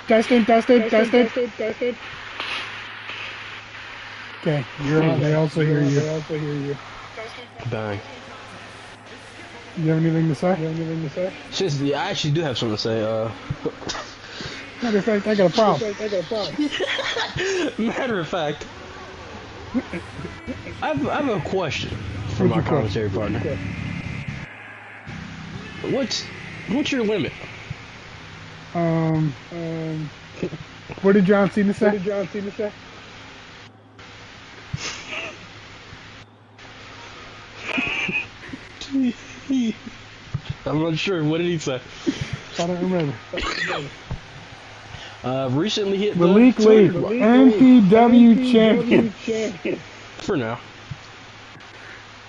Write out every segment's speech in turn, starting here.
Testing. Okay, you're on. They also hear you. Bang. You have anything to say? I actually do have something to say. Matter of fact, I got a problem. Matter of fact, I have a question for my commentary partner. What's your limit? What did John Cena say? I'm not sure. What did he say? I don't remember. Recently hit Malik Lee, MPW champion. For now.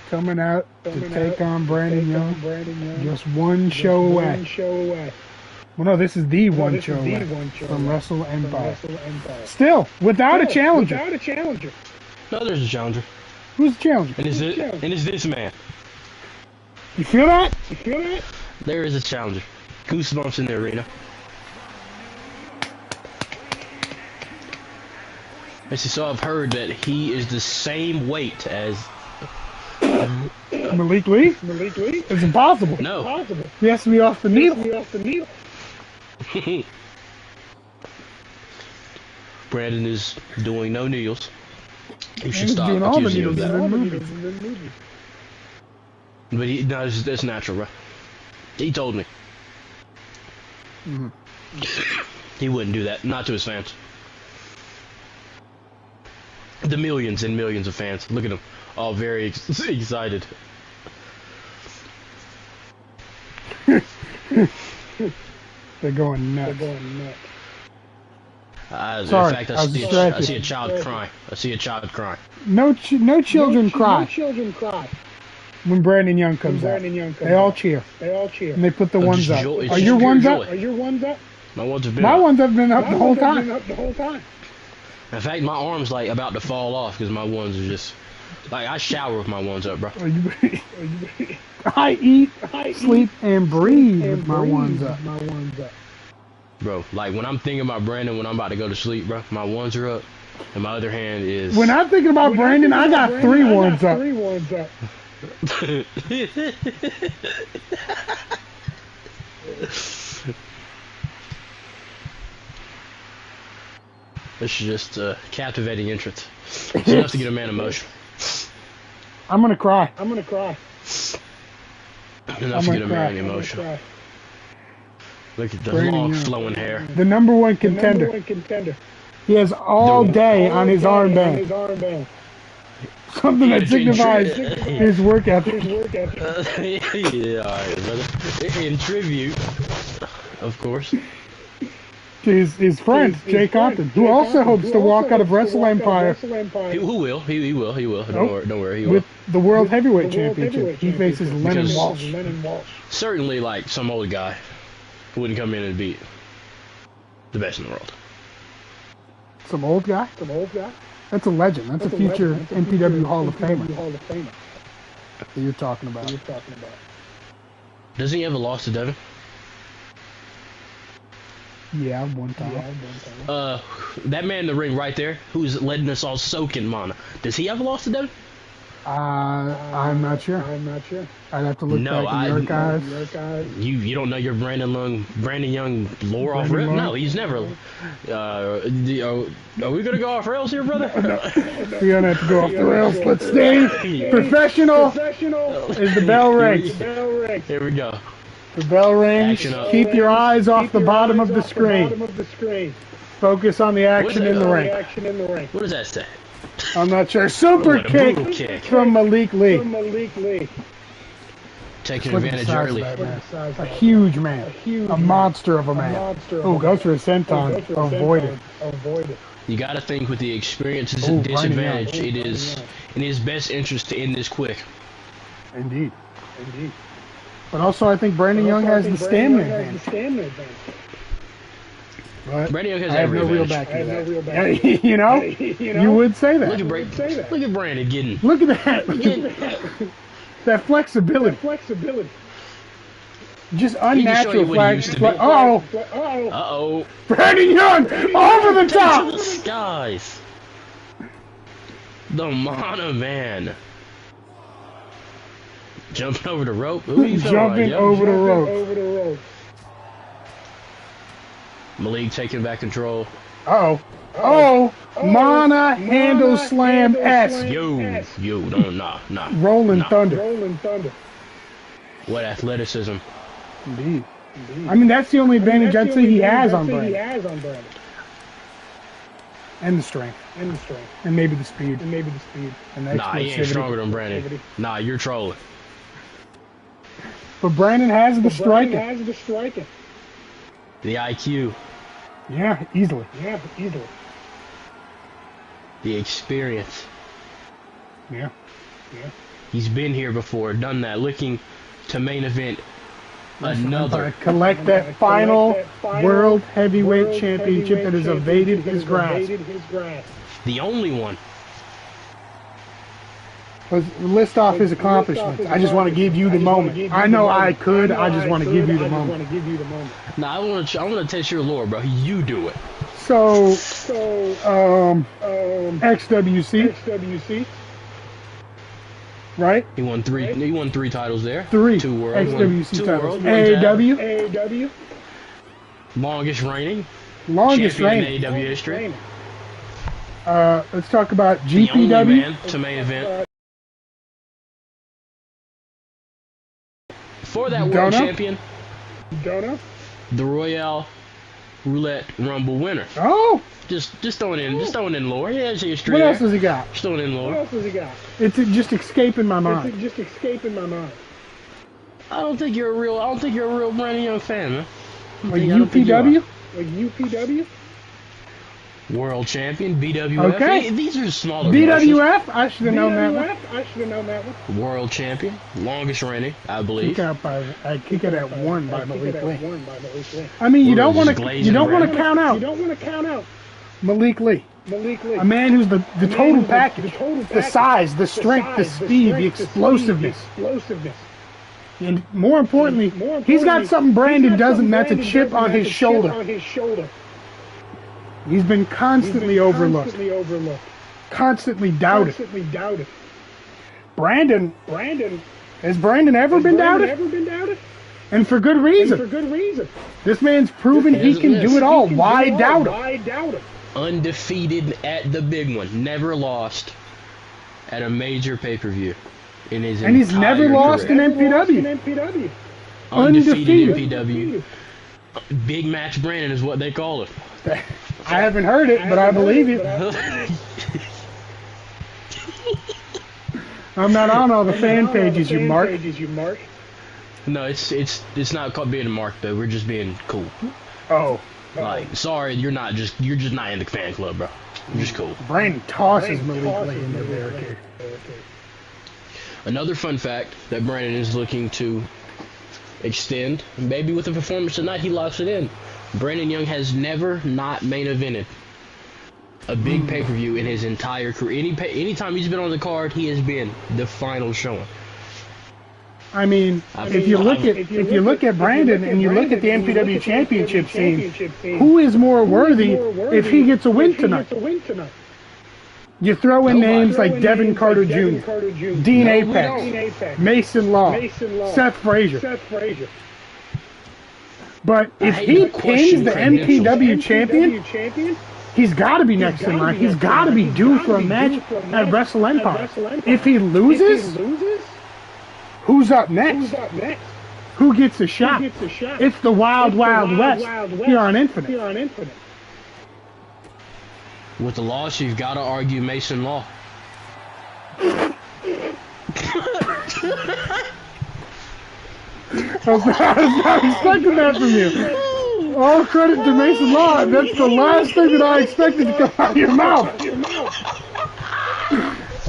Coming out to take on Brandon Young. Just one show away. Well, no, this is the one show away from Wrestle Empire. Still, without a challenger. No, there's a challenger. Who's the challenger? And it's this man. You feel that? There is a challenger. Goosebumps in the arena. So I've heard that he is the same weight as Malik Lee? It's impossible. No. He has to be off the needle. Brandon is doing no needles. You should He's stop doing all the accusing needles him in of the that. movie. But that's natural, bro. He told me. He wouldn't do that. Not to his fans. The millions and millions of fans. Look at them. All very excited. They're going nuts. Sorry, in fact, I see a child crying. No children cry. When Brandon Young comes out. They all cheer. And they put the ones up. Are your ones up? My ones have been My up. ones have been up the whole time. In fact, my arm's like about to fall off because my ones are just like I shower with my ones up, bro. I eat, sleep, and breathe with my ones up. Bro, like when I'm thinking about Brandon when I'm about to go to sleep, bro, my ones are up, and my other hand is. When I'm thinking about Brandon, I got three ones up. This is just a captivating entrance. It's enough to get a man emotional. I'm gonna cry. Enough to get a man emotional. Look at the long flowing hair. The #1 contender. He has all day on his armband. Something that signifies his work ethic. Yeah, alright, brother. In tribute, of course. To his friend, Jay Compton, who also hopes to walk out of Wrestle Empire. He will. Don't worry, he will. With the World Heavyweight Championship, he faces Lennon Walsh. Certainly, like, some old guy wouldn't come in and beat the best in the world. Some old guy? That's a legend. That's a future MPW Hall of Famer that you're talking about. Doesn't he have a loss to Devin? Yeah, one time. That man in the ring right there, who's letting us all soak in mana, does he have a loss to Devin? I'm not sure. I'd have to look back in the archives. You don't know your Brandon Young lore off rip? No, he's never. Are we gonna go off rails here, brother? We don't have to go off the rails. Let's stay professional. As the bell rings. Here we go. The bell rings. Keep your eyes off the bottom of the screen. Focus on the action in the ring. What does that say? I'm not sure. Super kick from Malik Lee. Taking advantage early. A huge man. A monster of a man. Oh, goes for a senton. Avoided. You got to think with the experiences and disadvantage, it is in his best interest to end this quick. Indeed. But also, I think Brandon Young has the stamina advantage. But Brandon Young has I have every no real advantage. backing. You know, you would say that. Look at Brandon getting. Look at that. That flexibility. Just unnatural flag. Uh-oh. Brandon Young over the top. To the skies. The Mana Man. Jumping over the rope. Jumping over the rope. Malik taking back control. Oh, Mana handle slam S. Yo, nah. Rolling Thunder. What athleticism. Indeed. I mean, that's the only advantage I'd say he has on Brandon. And the strength. And maybe the speed. And the nah, he ain't stronger than Brandon. Nah, you're trolling. But Brandon has the striking. The IQ. Yeah, easily. The experience. Yeah. He's been here before, done that, looking to main event another. Collect that final World Heavyweight Championship that has evaded his grasp. The only one. Let's list off his accomplishments. I just want to give you the moment. I know I could. I just want to give you the moment. Nah, I want to test your lore, bro. You do it. So, XWC. Right? He won three titles there. 3 2 world. XWC titles. AAW. Longest reigning. Champion in AEW history. Let's talk about The only GPW. man to main event. For that world champion. The Royale Roulette Rumble winner. Oh! Just throwing in lore. Yeah, it's history. What else has he got? Just throwing in lore. It's just escaping my mind. I don't think you're a real Brandon Young fan, man. Like UPW? World champion, BWF. Okay. These are smaller. BWF? I should have known that one. World champion, longest reigning, I believe. I kick it at 1 by Malik Lee. I mean, you don't want to count out Malik Lee. A man who's the total package. The size, the strength, the speed, the explosiveness. And more importantly, he's got something Brandon doesn't, and that's a chip on his shoulder. He's been constantly overlooked. Constantly doubted. Brandon, has Brandon ever been doubted? And for good reason. This man's proven he can do it all. Why doubt him? Undefeated at the big one. Never lost at a major pay-per-view in his And he's never lost in MPW. Undefeated MPW. Big match Brandon is what they call it. I haven't heard it, but I believe it. I'm not on all the fan pages, you mark. No, it's not called being a mark though. We're just being cool. Oh. Like, sorry, you're just not in the fan club, bro. You're just cool. Brandon tosses Malik Lee into the barricade. Another fun fact that Brandon is looking to extend, maybe with a performance tonight, he locks it in. Brandon Young has never not main evented a big pay-per-view in his entire career. Anytime he's been on the card, he has been the final showing. I mean, if you look at Brandon and you look at the MPW championship scene, who is more worthy if he gets a win tonight? You throw in names like Devin Carter Jr., Dean Apex, Mason Law, Seth Frazier. But if he pins the MPW champion, he's got to be next in line. He's got to be due for a match at Wrestle Empire. If he loses, who's up next? Who gets a shot? It's the Wild Wild West here on Infinite. With the loss, you've got to argue Mason Law. I was not expecting that from you. All credit to Mason Law. That's the last thing that I expected to come out of your mouth.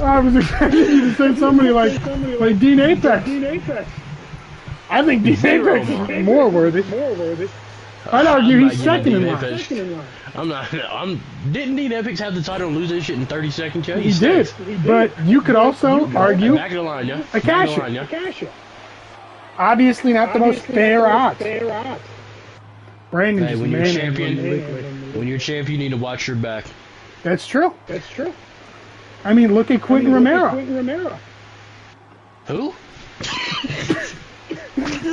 I was expecting you to say somebody like Dean Apex. I think Dean Apex is more worthy. I'd argue he's second in line. Didn't Dean Apex have the title and lose this shit in 30 seconds? Yeah, he did. But you could also argue back of the line, yeah. Akasha. Obviously not the most fair odds. Brandon Hey, just when you're managed champion, Malik Lee. when you're champion, you need to watch your back. That's true. I mean, look at Quentin Romero. Who?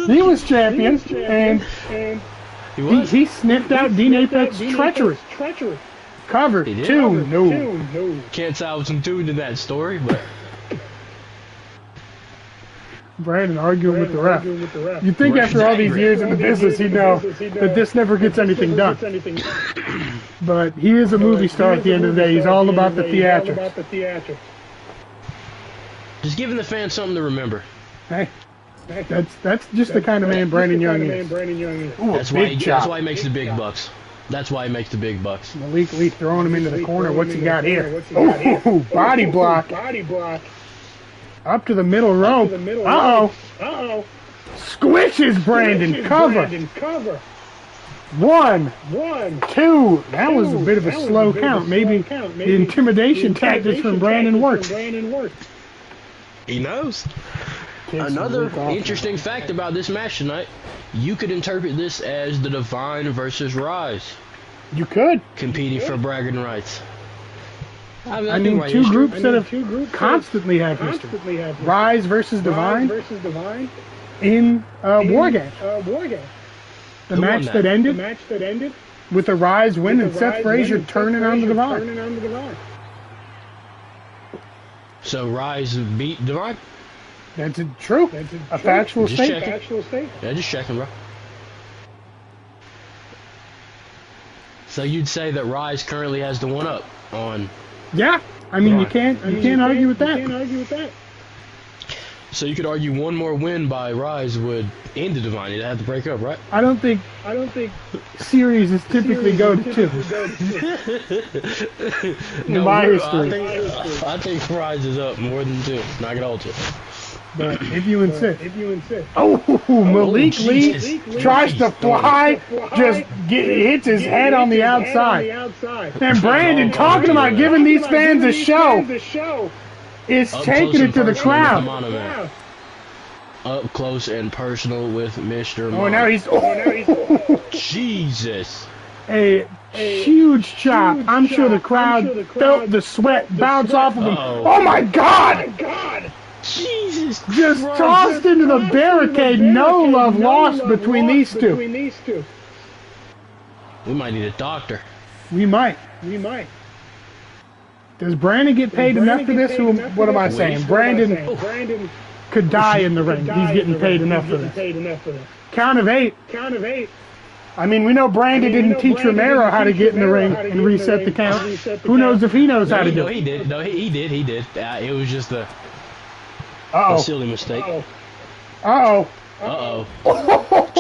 He was champion, and He he sniffed out Dean Apex's treachery. Covered. He did? Two. No. Can't say I was tuned to that story, but Brandon arguing with the ref. You'd think after all these years in the business he'd know that this never gets anything done. But he is a movie star at the end of the day. He's all about the theatrics. just giving the fans something to remember. Hey, that's just the kind of man Brandon Young is. Ooh, That's why he makes the big bucks. That's why he makes the big bucks. Malik Lee throwing him into the corner. What's he got here? Oh, body block. Up to the middle rope. Uh-oh. Squishes Brandon. Cover. 1, 2. That was a bit of a slow count. Maybe the intimidation tactics from Brandon worked. He knows. Another interesting fact about this match tonight, you could interpret this as the Divine versus Rise. You could. Competing for bragging rights. I mean, two groups that have constantly have history. Rise versus Divine in War Games. The match that ended with a Rise win and Seth Frazier turning on the Divine. So Rise beat Divine? That's true. A factual statement. Yeah, just checking, bro. So you'd say that Rise currently has the one up on... Yeah, I mean you can't argue with that. So you could argue one more win by Rise would end the Divine. You'd have to break up, right? I don't think series is typically go to 2. In my history. I think Rise is up more than 2. Not gonna hold it. But if you insist. Oh, Malik Lee tries to fly, just hits his head on the outside. And Brandon, talking about giving these fans a show, is taking it to the crowd. Up close and personal with Mr. Oh, now he's... Jesus. A huge chop. I'm sure the crowd felt the sweat bounce off of him. Oh, my God! Jesus Just Christ. tossed into the barricade. No love lost between these two. We might need a doctor. We might. Does Brandon get paid enough for this? What am I saying? Brandon could die in the ring. He's getting paid enough for this. Count of 8. I mean, we know Brandon didn't teach Romero how to get in the ring and reset the count. Who knows if he knows how to do it? He did. No, he did. It was just a silly mistake. Uh-oh.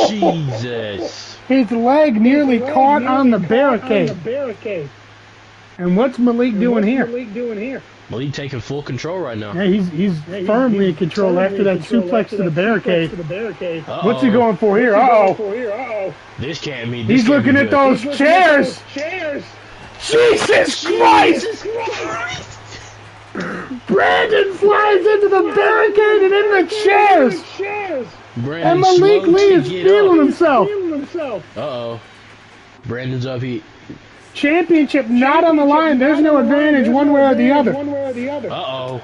Jesus. His leg nearly caught on the barricade. And what's Malik doing here? Malik taking full control right now. Yeah, he's firmly in control after that suplex to the barricade. What's he going for here? Uh-oh. This can't be. He's looking at those chairs. Jesus Christ! Brandon flies into the barricade and in the chairs. And Malik Lee is feeling himself. Uh-oh. Brandon's up. Championship not on the line. There's no advantage one way or the other. Uh-oh.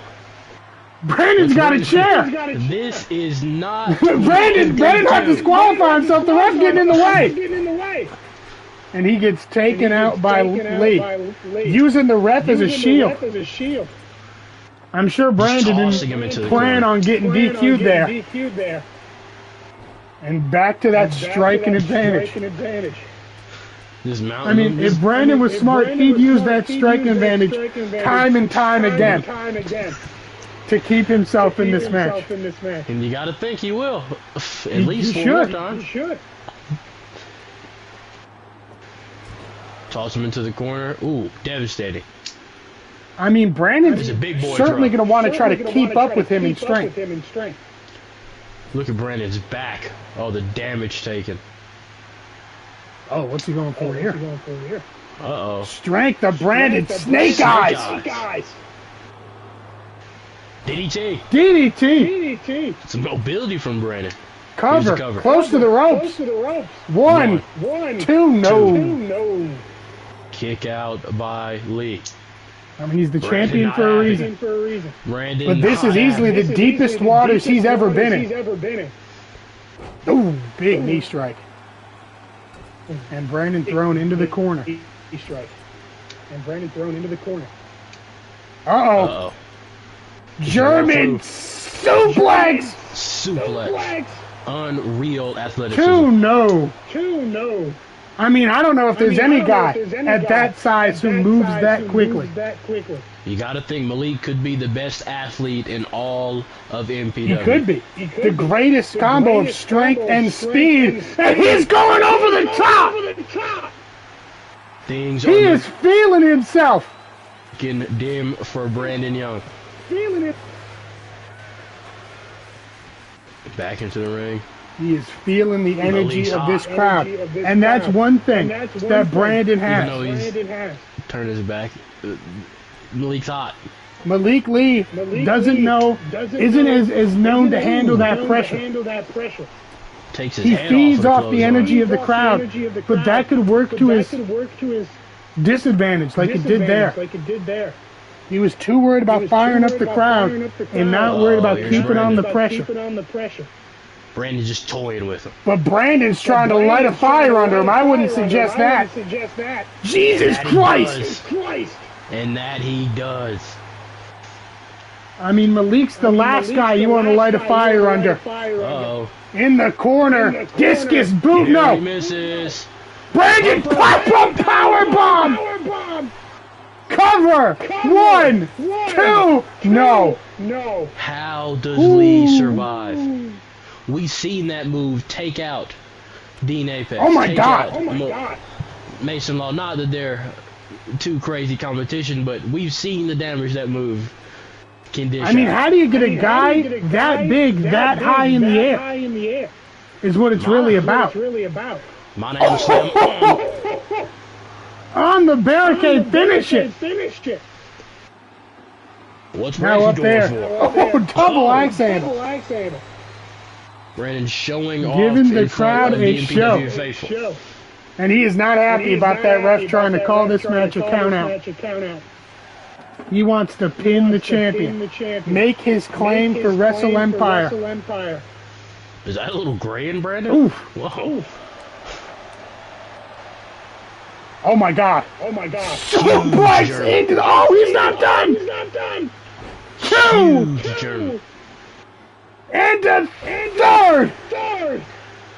Brandon's got a chair. This is not... Brandon had to disqualify himself. The ref getting in the way. And he gets taken out by Lee. Using the ref as a shield. I'm sure Brandon didn't plan on getting DQ'd there. And back to that striking advantage. I mean, if Brandon was smart, he'd use that striking advantage time and time again to keep himself in this match. And you got to think he will. At least one more time. He should. Toss him into the corner. Ooh, devastating. I mean, Brandon's certainly going to want to try to keep up with him in strength. Look at Brandon's back. Oh, the damage taken. Oh, what's he going for here? Uh-oh. Strength of Brandon. Snake eyes. DDT. DDT. Some mobility from Brandon. Cover. Close to the ropes. One. Two. No. Kick out by Lee. I mean, he's the champion for a reason. Brandon, but this is easily the deepest waters he's ever been in. Ooh, big knee strike. And Brandon thrown into the corner. Uh-oh. German suplex! Unreal athleticism. 2-0. I mean, I don't know if there's any guy at that size who moves that quickly. You got to think Malik could be the best athlete in all of MPW. He could be. The greatest combo of strength and speed. And he's going over the top! He is feeling himself. Getting dim for Brandon Young. Back into the ring. He is feeling the energy of this crowd. And that's one thing that Brandon has. Even though he's turned his back, Malik's hot. Malik Lee isn't as known to handle that pressure. He feeds off the energy of the crowd, but that could work to his disadvantage like it did there. He was too worried about firing up the crowd and not worried about keeping on the pressure. Brandon's just toying with him. But Brandon's trying to light a fire under him. I wouldn't suggest that. Jesus Christ! And that he does. I mean, Malik's the last guy you want to light a fire under. Uh-oh. In the corner. Discus boot. No. Misses. Brandon pop-up powerbomb. Cover. 1, 2. No. How does Lee survive? We've seen that move take out Dean Apex. Oh my God. Mason Law. Not that they're too crazy competition, but we've seen the damage that move can dish I mean, out. how do you get a guy that big, that high in the air? Is what it's really about. My name is Slim. On the barricade, finish it. What's now up there? Oh, double axe handle. Brandon showing off, giving the crowd a show. And he is not happy about that ref trying to call this match a count out. He wants to pin the champion, make his claim for Wrestle Empire. Is that a little gray in Brandon? Oof. Whoa. Oh my God. Suplex into the... Oh, he's not done. 2. And a third.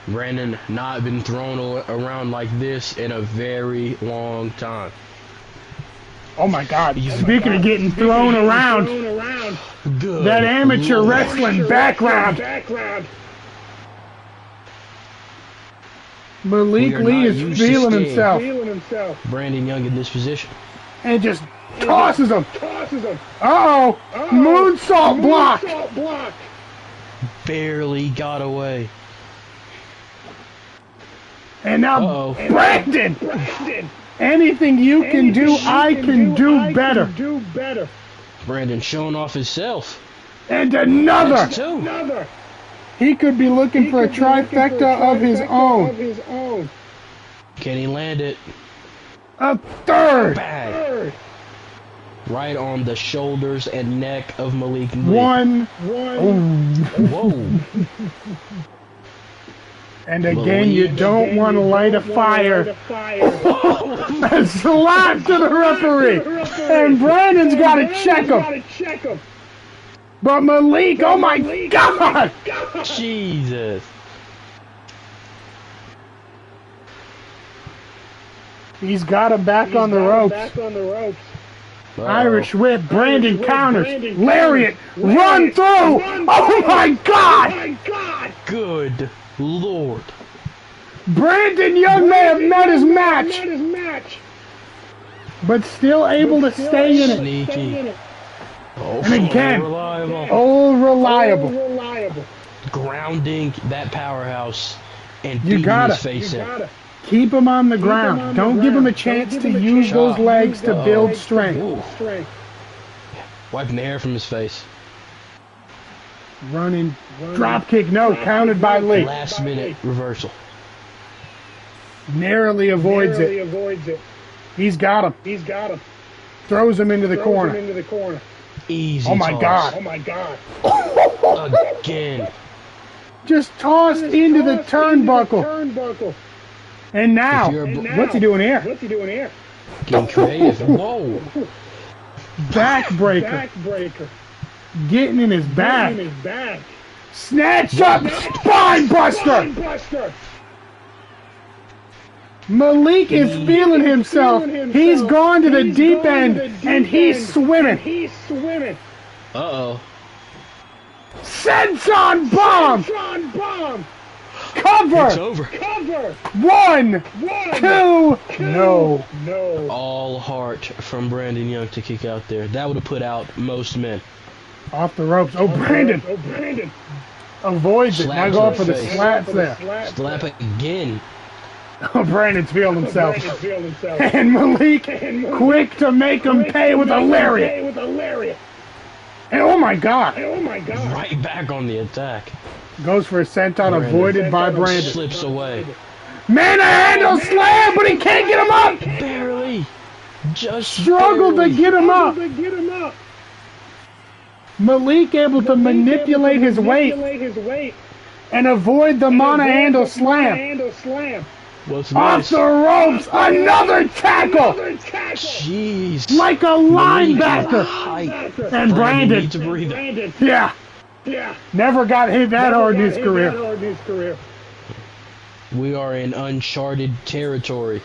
Brandon not been thrown around like this in a very long time. Oh my God. Speaking of getting thrown around, good that amateur wrestling background. Malik Lee is feeling himself. Brandon Young in this position. And just tosses him. Uh-oh. Moonsault block. Barely got away. And now Brandon. Anything you can do, I can do better. Brandon showing off himself. And another. He could be looking for a trifecta of his own. Can he land it? A third. Bang. Right on the shoulders and neck of Malik Lee. 1. Whoa. And again, you don't want to light a fire. A slap to the referee. And Brandon's got to check him. But Malik, oh my God! Jesus. He's got him back on the ropes. Irish whip, Brandon counters. Lariat, run through! Oh my God! Good Lord. Brandon Young may have met his match, but still able to stay in it. Sneaky. And again, reliable. Grounding that powerhouse and You beating his face in. Keep him on the ground. Don't give him a chance to use those legs to build strength. Wiping the hair from his face. Running. Drop kick, no. Counted by Lee. Last minute reversal. Narrowly avoids it. He's got him. Throws him into the corner. Easy. Oh my toss. God. Again. Just tossed into the turnbuckle. And now, what's he doing here? Getting creative. Whoa. Backbreaker. Getting in his back. Snatch up. Spine buster. Malik is feeling himself. He's gone to the deep end, and he's swimming. Uh-oh. Senton bomb. Cover. It's over. 1, 2, no. All heart from Brandon Young to kick out there. That would have put out most men. Off the ropes. Oh, Brandon. Avoids it. Now go for the slaps there. Slap again. Oh, Brandon's feeling himself. And Malik, quick to make him pay with a lariat. And oh my God. Right back on the attack. Goes for a senton, avoided by Brandon. Slips away. Man-handle slam, but he can't get him up. Barely. Just struggled to get him up. Malik able to manipulate his weight and avoid the mono-handle slam. What's Off next? the ropes, another tackle. Jeez. Like a linebacker. And Brandon. Needs a breather. Yeah. Never got hit that hard in his career. We are in uncharted territory.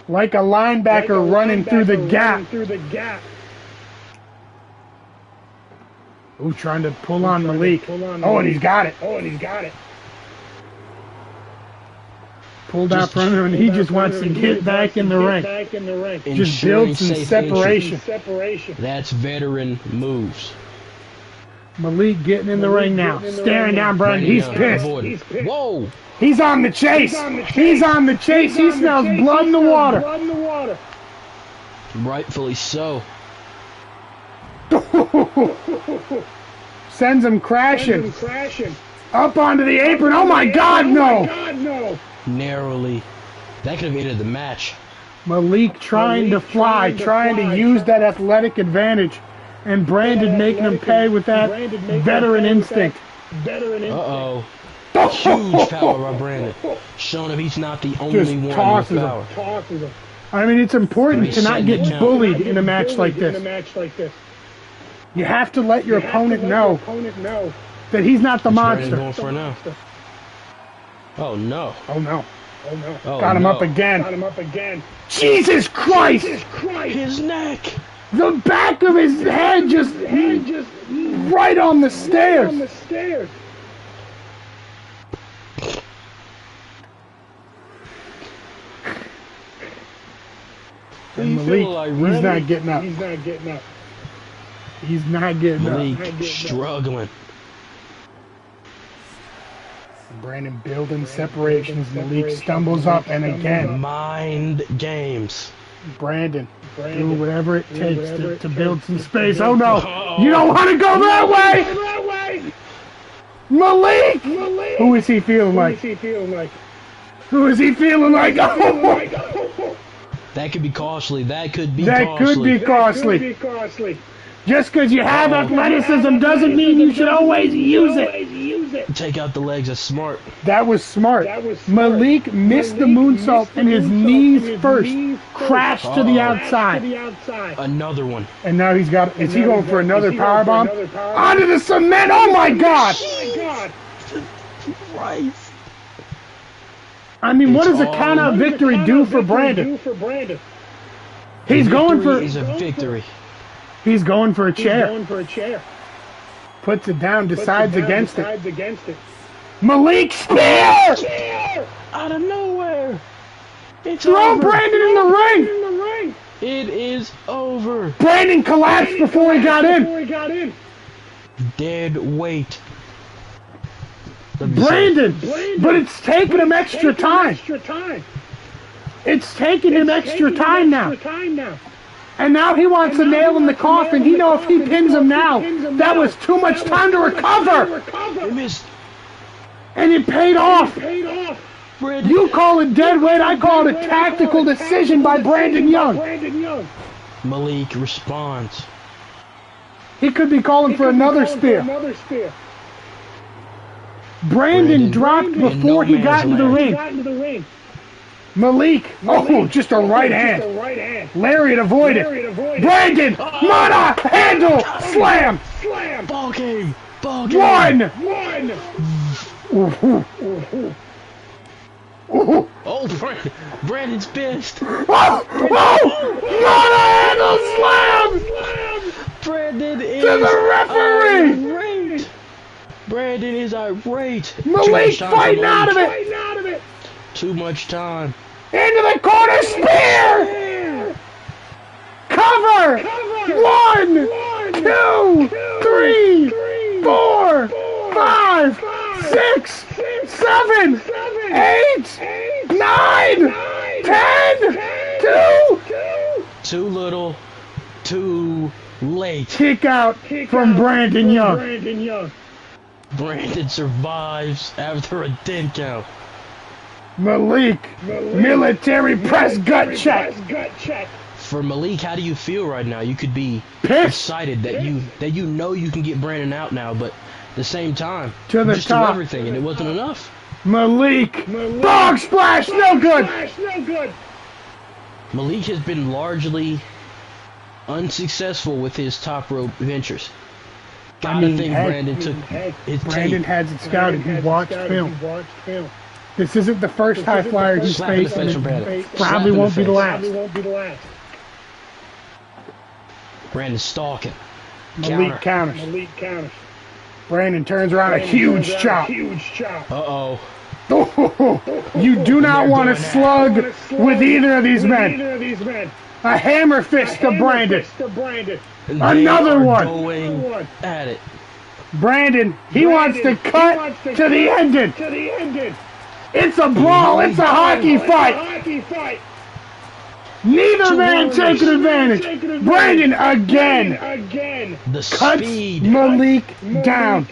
Like a linebacker running through the gap. Ooh, trying to pull on Malik. Oh, and he's got it. Pulled out from him, and he just wants to get back in the ring. Just build some separation. That's veteran moves. Malik getting in the ring now. Staring down Brandon. He's pissed. Whoa! He's on the chase. He smells blood in the water. Rightfully so. Sends him crashing. Up onto the apron. Oh my God, no. Narrowly. That could have ended the match. Malik trying to fly, trying to use that athletic advantage. And Brandon making him pay with that veteran instinct. Uh-oh. Huge power by Brandon. Showing him he's not the only one with power. I mean, it's important to not get bullied in a match like this. You have to let your opponent know that he's not the monster. Going for now. Oh no. Oh, got him up again. Jesus Christ! His neck! The back of his head just right on the stairs. And Malik, he's not getting up. Malik struggling. Brandon building separation as Malik stumbles up, and again. Mind games. Brandon, do whatever it takes to build some space. Oh no, you don't want to go that way! Malik! Who is he feeling like? Oh. That could be costly. That could be costly. Just because you have athleticism doesn't mean you should always use it. Take out the legs. That's smart. That was smart. Malik missed the moonsault and his knees first. Crashed to the outside. Another one. And now he's got... Is he going for another powerbomb? Onto the cement! Oh my God! Christ. I mean, what does a count-out victory do for Brandon? He's going for... Is a victory. He's going for a chair. Puts it down, decides against it. Malik spear! Out of nowhere. It's Throw over. Brandon in the ring. It is over. Brandon collapsed before he got in. Dead weight. Brandon, but it's taking him extra time. It's taking him extra time now. And now he wants a nail in the coffin. He knows if he pins him now, that was too much time to recover. He missed. And it paid off. You call it dead weight, I call it a tactical decision by Brandon Young. Malik responds. He could be calling for another spear. Brandon dropped before he got into the ring. Malik, oh, just a right hand. Lariat avoided. Brandon, Mana, handle, slam. Ball game. One. Oh, Brandon's pissed. Mana handle, slam. Brandon is to the referee. Irate. Brandon is irate. Malik fighting out of it. Too much time. Into the corner, spear! Cover! 1, 2, 3, 4, 5, 6, 7, 8, 9, 10, 2. Too little, too late. Kick out from Brandon Young. Brandon survives after a 10 count. Malik, military press gut check. For Malik, how do you feel right now? You could be pissed, excited that you know you can get Brandon out now, but at the same time, to the just top, do everything, and it wasn't enough. Malik, dog splash, no good. Malik has been largely unsuccessful with his top rope ventures. Gotta think Brandon took his Brandon tape. has it scouted. He watched film. This isn't the first high flyer he's faced, and it probably won't be the last. Brandon's stalking. Malik counters. Brandon turns around, a huge chop. Uh-oh. You do not want to slug with either of these men. A hammer fist to Brandon. Another one. Going at it. Brandon, he wants to cut to the ending. It's a brawl. It's a hockey fight. Neither man taking advantage. Brandon again. The Cuts speed. Malik down.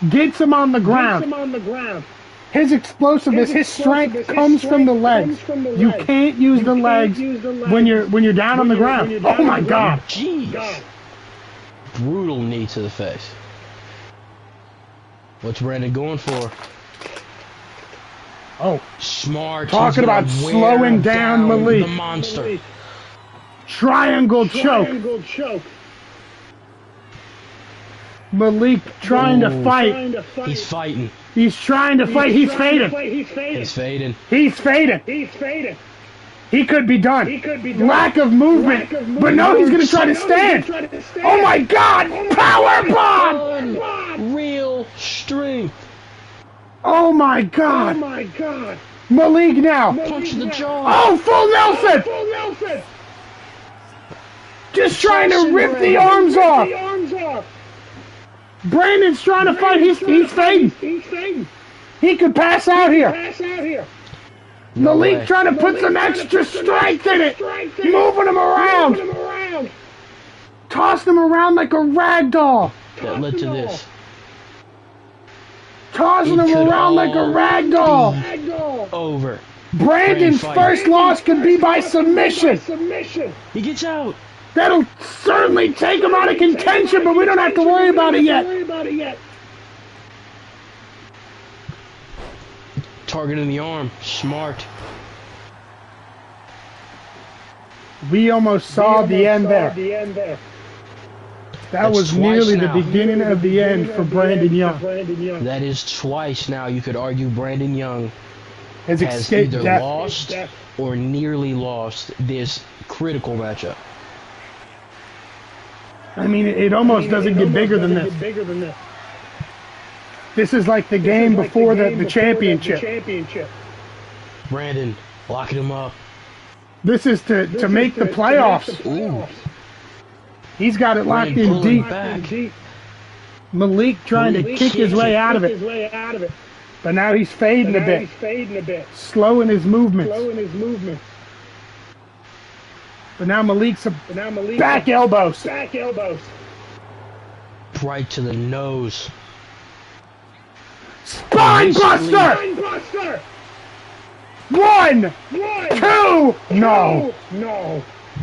Gets him on the ground. His explosiveness, his strength comes from the legs. You can't use the legs when you're down on the ground. Oh my God. Jeez. Brutal knee to the face. What's Brandon going for? Oh, smart. Talking about slowing down Malik. The monster. Triangle choke. Malik trying to fight. He's fighting. He's trying to fight. He's fading. He's fading. He could be done. Lack of movement. But no, he's going to try to stand. Oh my God. Power bomb. Real strength. Oh my God. Malik now. Punch the jaw. Oh, full Nelson. Just trying to rip the arms off. Brandon's trying to fight. He's fading. He could pass out here. Malik trying to put some extra strength in it. Moving him around. Tossing him around like a rag doll. That led to this. Tossing him around like a rag doll. Over. Brandon's first loss could be by submission. He gets out. That'll certainly take him out of contention, but we don't have to worry about it yet. Targeting the arm. Smart. We almost saw the end there. That was nearly the beginning of the end for Brandon Young. That is twice now. You could argue Brandon Young has either lost or nearly lost this critical matchup. I mean, it almost doesn't get bigger than this. This is like the game before the championship. Brandon locking him up. This is to make the playoffs. Ooh. He's got it locked in deep. Malik trying to kick his way out of it. But now he's fading a bit. Slowing his movements. But now Malik's back elbows. Right to the nose. Spine buster! 1, 2, no.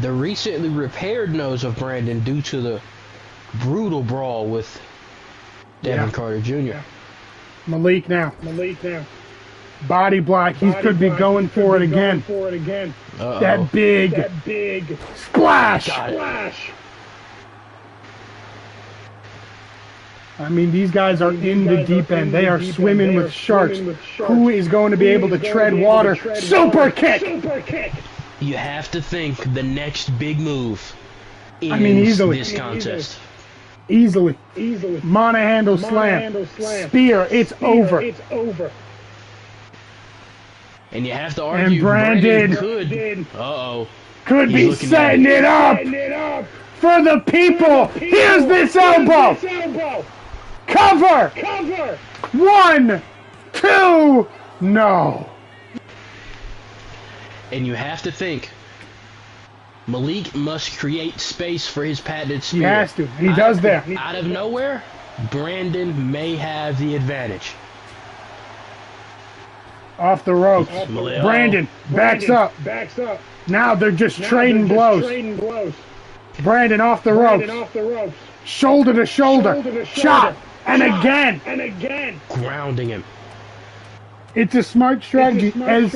The recently repaired nose of Brandon due to the brutal brawl with Devin Carter Jr. Yeah. Malik now. Body block. He could be going for it again. Uh-oh. That big splash. I mean, these guys are in the deep end. They are swimming with sharks. Who is going to be able to tread water? Super kick! You have to think the next big move in this contest. Easily. Mono-handle slam. Spear. It's over. And you have to argue Brandon could. Could be setting it up for the people. Here's this elbow. Cover. 1, 2, no. And you have to think Malik must create space for his patented spear. He has to. He does that. Out of nowhere, Brandon may have the advantage. Off the ropes. Brandon backs up. Now they're just trading blows. Brandon off the ropes. Shoulder to shoulder. Chop. And again. Grounding him. It's a smart strategy, as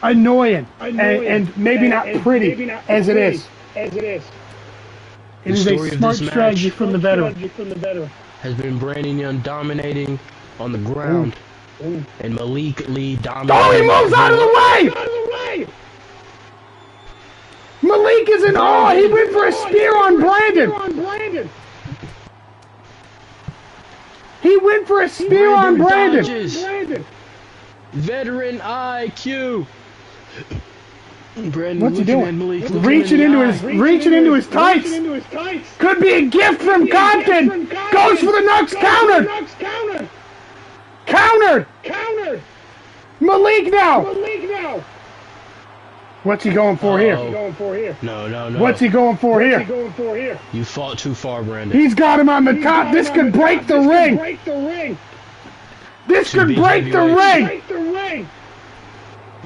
annoying and maybe not pretty as it is. It is a smart strategy from the veteran. Has been Brandon Young dominating on the ground. And Malik Lee dominating. Oh, he moves out of the way! Malik is in awe. He went for a spear on Brandon. He went for a spear on Brandon. Veteran IQ. Brandon, what's he doing? Malik, reaching into his tights. Could be a gift from Compton. Goes for the Nux. Countered. Malik now. What's he going for here? No. What's he going for here? You fought too far, Brandon. He's got him on the top. This could break the ring. This could break the ring.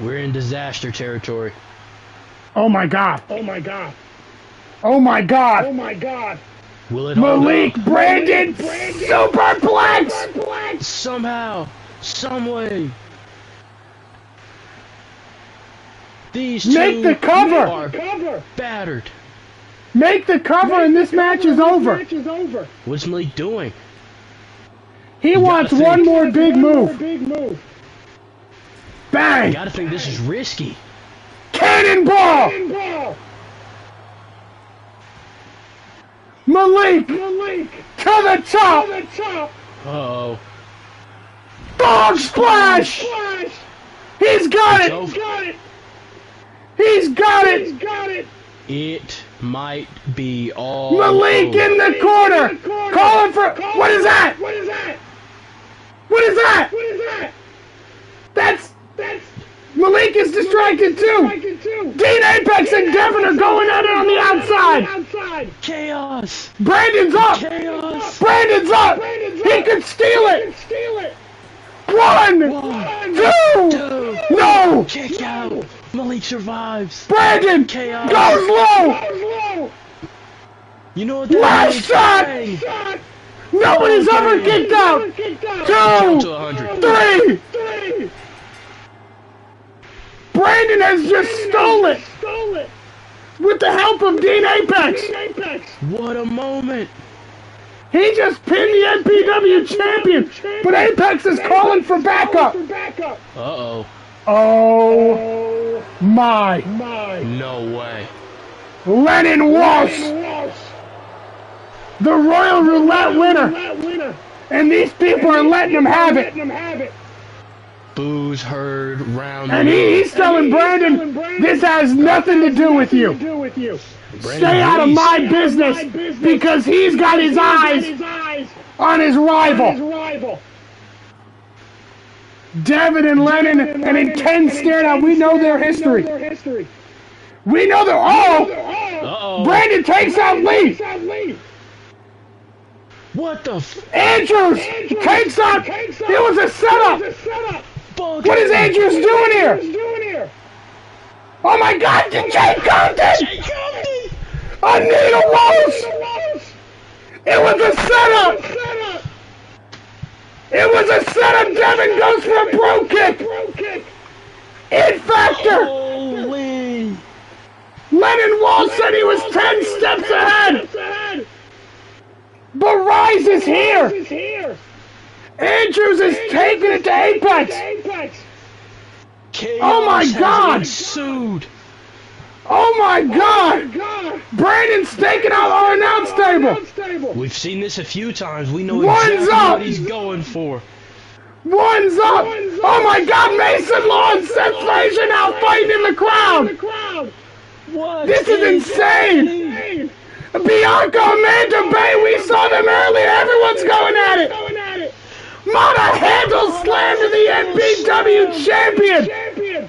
We're in disaster territory. Oh my God. Will it Malik, Brandon, superplex. Somehow, some way. These Make two the cover. are battered. Make the cover and this match is over. What's Malik doing? He wants one more big move. Bang! You gotta think this is risky. Cannonball! Malik to the top. Uh-oh. Dog splash! He's got it! He's got it! It might be all Malik in the corner! Calling for... What is that? That's... Malik is distracted too! Dean Apex and Devin are going at it on the outside! Chaos! Brandon's up! Chaos! Brandon's up! He could steal it! 1, 2, no! Kick out! Malik survives! Brandon Chaos! goes low! You know what that Last means? shot! Nobody's ever kicked out! 2, 3! Brandon has just stole it! With the help of Dean Apex! What a moment! He just pinned the MPW champion! But Apex is calling for backup! Uh-oh. Oh my! No way. Lennon Walsh! The Royal Roulette winner! And these people are letting him have it! Boos heard round. And he's telling Brandon, this has nothing to do with you. Stay out of my business because he's got his eyes on his rival. Devin and Lennon, an intense stare down. We know their history. We know they're all. Uh-oh. Brandon takes out Lee. What the Andrews takes out. It was a setup. What is Andrews doing here? Oh my God, Jay Compton! A needle Walsh! It was a setup! It was a setup! Devin goes for a bro kick! In factor! Holy! Lennon Walsh said he was 10 steps ahead! But Rise is here! Andrews is taking it to Apex! Oh my God! Sued. Oh my God! Brandon's taking out our announce table! We've seen this a few times. We know One's exactly up. what he's going for. One's up! Oh my God, Mason Law and Seth Frazier now fighting in the crowd! What? This is insane! Bianca, Amanda Bay, we saw them earlier. Everyone's going at it! Mata handle slam to the MPW champion!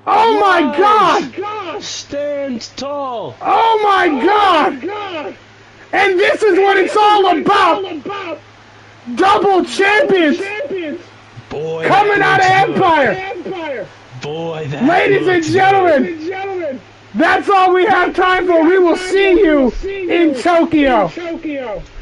Oh my God! Stand tall. Oh my God! And this is what it's all about! Double champions! Boy, Coming out of Empire! Boy, that Ladies and gentlemen, that's all we have time for. We will see you in Tokyo.